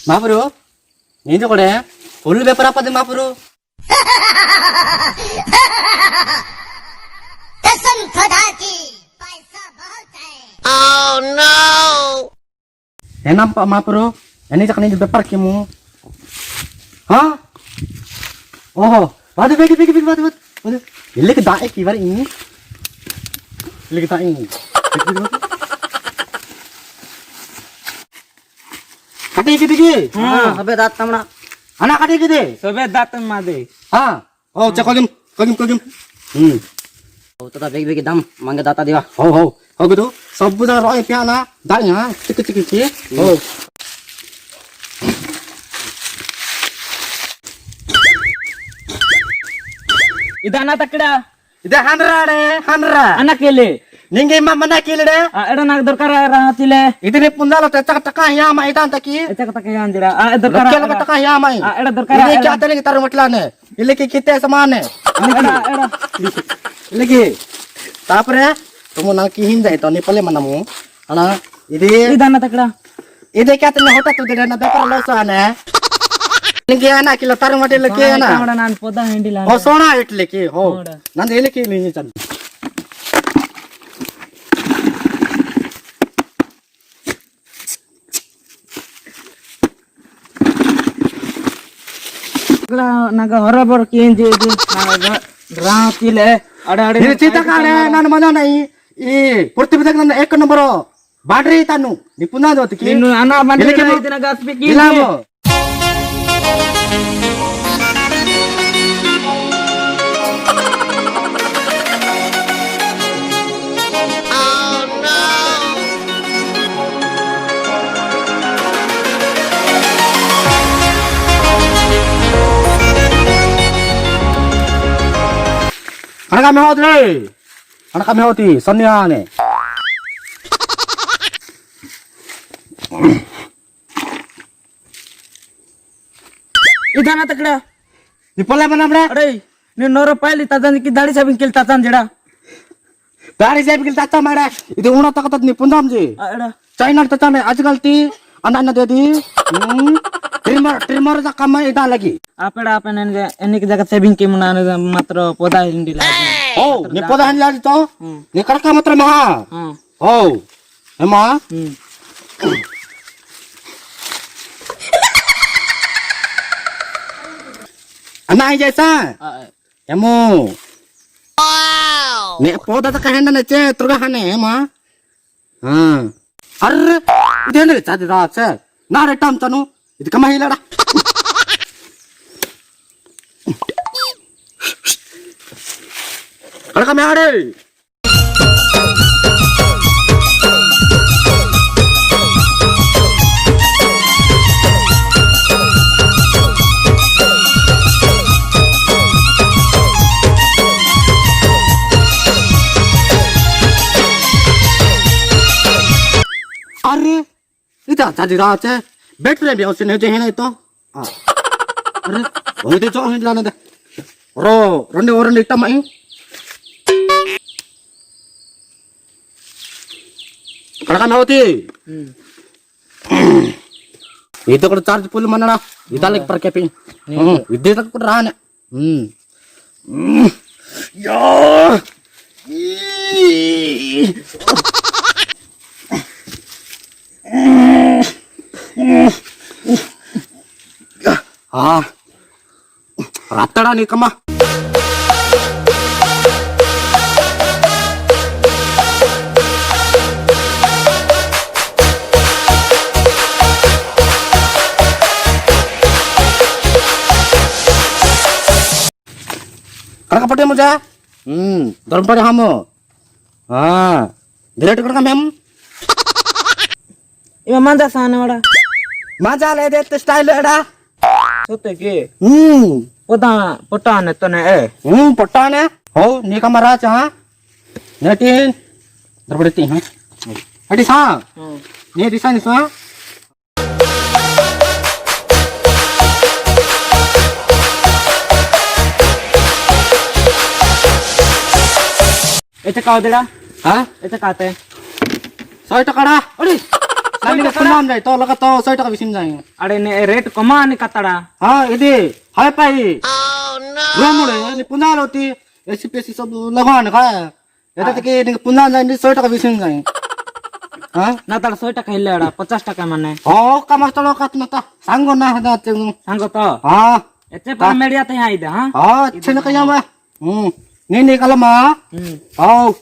महापुरु ನೀನು ಕೊಡೆ full paper ಹಾಪದೆ महापुरु कसम खुदा की पैसा बहुत है। Oh no! ಏನಪ್ಪ महापुरु ಎನಿ ತಕನಿ ಪೇಪರ್ ಕಿಮು ಹಾ ಓಹೋ ಬಾದು ಬೇಗ ಬೇಗ ಬೇಗ ಬಾದು ಬಾದು ಇಲ್ಲಿಗೆ ದಾಯ ಕಿವರ ಇನಿ ಇಲ್ಲಿಗೆ ದಾಯ ಇನಿ ಕಟಿ ಕಿದಿಗೆ ಹಾ ಅಬೆ ದಾತ ತಮಣ ಅಣ್ಣ ಕಟಿ ಕಿದೆ सबे दात मादे ಹಾ ಓ ಚಕೋಗಿಮ್ ಕೋಗಿಮ್ ओ तो बेग बेग दाम मांगे दाता दिवा ಹೌ ಹೋಗುದು ಸಬ್ಬುದ ರಾಯ್ ಪ್ಯಾನ ದಾಯ ಚಿಕ್ಕ ಚಿಕ್ಕ ಚಿ ಹೌ इदाना तकड़ा ಇದೆ ಹನ್ರಾಡೆ ಹನ್ರ अना केले ನಿಂಗೆ ಇಮ್ಮ ಮನ ಕೀಲಿಡೆ एडा नाग दरकार राहतिले ಇದನೆ ಪುಂದಾಲ ಟಕ ಟಕ ಯಾಮ ಇದಾಂತ ಕಿ एचक तक यांदिरा दरकार ರೊಕ್ಕ ಟಕ ಯಾಮ एडा दरकार ಇಲ್ಲಿ ಚಾತಲಿಗೆ ತರ ಮಟ್ಲಾನೆ ಇಲ್ಲಿಗೆ ಕಿತ್ತೆ ಸಮಾನೆ एडा एडा ಇಲ್ಲಿಗೆ ತಾಪರೆ ತುಮು ನಾ ಕಿ ಹಿಂದೆ ಐತ ನಿ ಪಲೆ ಮನಮು ಅಣ್ಣ ಇದೆ इदाना तकड़ा ಇದೆ ಕ್ಯಾತನೆ ಹೊಟ ತುದಿಡೆ ನ ಬೇಕರ ಲೋಸಾನೆ ನಿಂಗೆ ಏನ ಕಿಲ ತರ ಮಟಲಿಕ್ಕೆ ಏನ कामड़ा नान पोदा हैंडिला ಓ ಸೋಣ ಇಟ್ಲಿಕ್ಕೆ ಹೋ ನಂದು ಇಲ್ಲಿಕ್ಕೆ ಇಲ್ಲಿ ಚಂದ नाग हरबर केंजे नाग राहतिले अडा अडे ನೀನು ಚಿಂತ ಕಾಣೆ ನನ್ನ ಮನ ನೈ ಈ ಪೂರ್ತಿ ಬಿದಾಗ ನನ್ನ ಏಕ ನಂಬರ್ ಬಾಡ್ರಿ ತಾನು ನಿ ಪುನಃ ದೋತಿ ನಿನ್ನು ಅನ ಬಂದೆ ಇಲ್ಲಿಗೆ ಬಾ. ಇದನ್ನ ಗಾಸ್ಪಿಕಿ ಇಲ್ಲ ಅಣ್ಣ ಕಮ್ಮಿ ಹೋದ್ರಿ ಅಣ್ಣ ಕಮ್ಮಿ ಹೋತಿ ಸೊನ್ಯಾನೆ इदाना तकड़ा ನಿ ಪೊಲೆ ಬನ್ನಬ್ರೆ अरे ನೀನು 100 ರೂಪಾಯಿ ತದಂದಿ ದಾಡಿ ಸಾಬಿನ್ ಕೇಳಿ ತತನ್ ಜಡ ದಾರಿ ಸೇಬ್ ಗಿಲ್ ತಾತ ಮಾಡ ಇದು ಉಣ ತಕತತ್ ನಿ ಪುಂದಾಮ್ಜಿ ಅಡ चाइना तचाने आजकल ती अन्न देदी ट्रिमर चा काम इदा लगी आपड़ आपन एनिक जगह सेविंग के मुना मात्र पौधा हिंडीला ओ नि पदा हन लाजी तो नि कड़का मात्र महा हां ओ हेमा अन्ना आई जैसा हेमो वाओ ने पौधा त कहन ने चे तुरगा हने हेमा हां अरे इदेन चादी रात से ना रे टम तनु ಇದು ಕಮ್ಮ ಇಲ್ಲಡ ಕಳಕ ಮಾಡೆ अरे इता चादी रात है बैटरी भी उसने जो है ना तो अरे वो तो जो है लाने दे रो रंडे और रंडे टमाई कड़का में होती ये तो कर चार्ज फुल मनना इधर लेक पर कैपिंग इधर तक कर रहा है या हाँ रातड़ा नहीं कमा कड़का पटे मुझे धर्म पड़े हम हाँ डिलेट कड़का मैम इवा मांदा साने वाला मजा ले दे स्टाइल एड़ा सोते के पौधा पटा ने तने ए पट्टाने हो नी कमरा चा नेटिन दरबड़ती हैं अड़ी सा ने दिशा निसा एते का देड़ा हाँ एते काते 100 টাকা রা अरे Nani ka punam jai to laka to 100 টাকা bisin jai. अरे ने रेट कमा नि कतड़ा Ha idi hai pai. Oh no. Ramure ni punam roti SPC सब लगवान का. এটা থেকে ni punam jai ni 100 টাকা bisin jai. Ha? ना तार 100 টাকা हिलेड़ा 50 টাকা Mane Oh kamas tolo kat na ta. Sanggo na hada ting. सांगो तो Ha. एचे पर मेडिया ते आई दे हां Ha chena kaya ma. Ni kalama. Oh.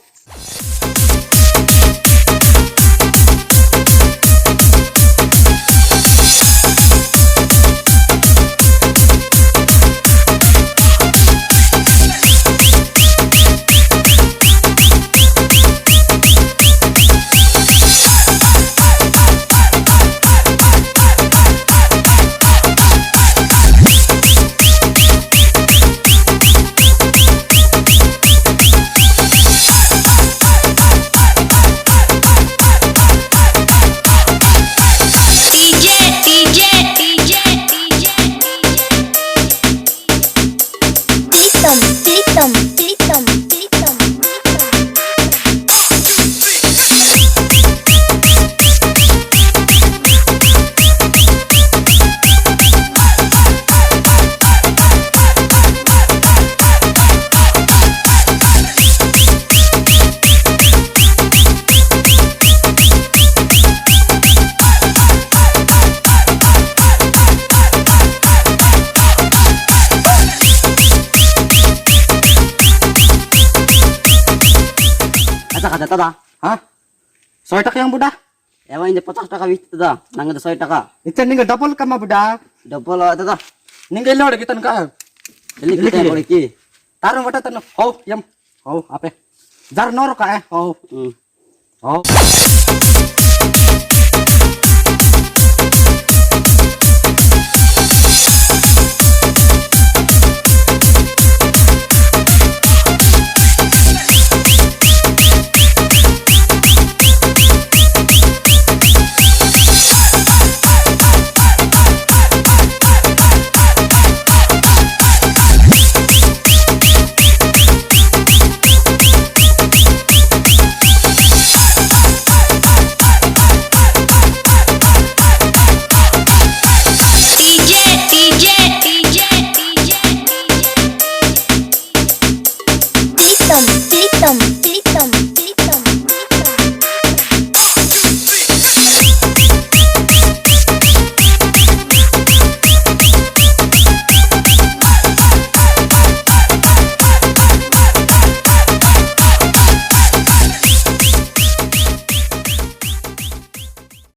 Kata tada. Ha? 100 টাকা yang budak. Ewa ini 50 টাকা বিচ tada. Nang 100 টাকা. Itu ning double ka ma budak. Double tada. Ning lord gitan ka. Beli kita boleh ki. Tarung wata tan. Ho yam. Ho ape. Jar nor ka eh. Ho. Hmm. Ho.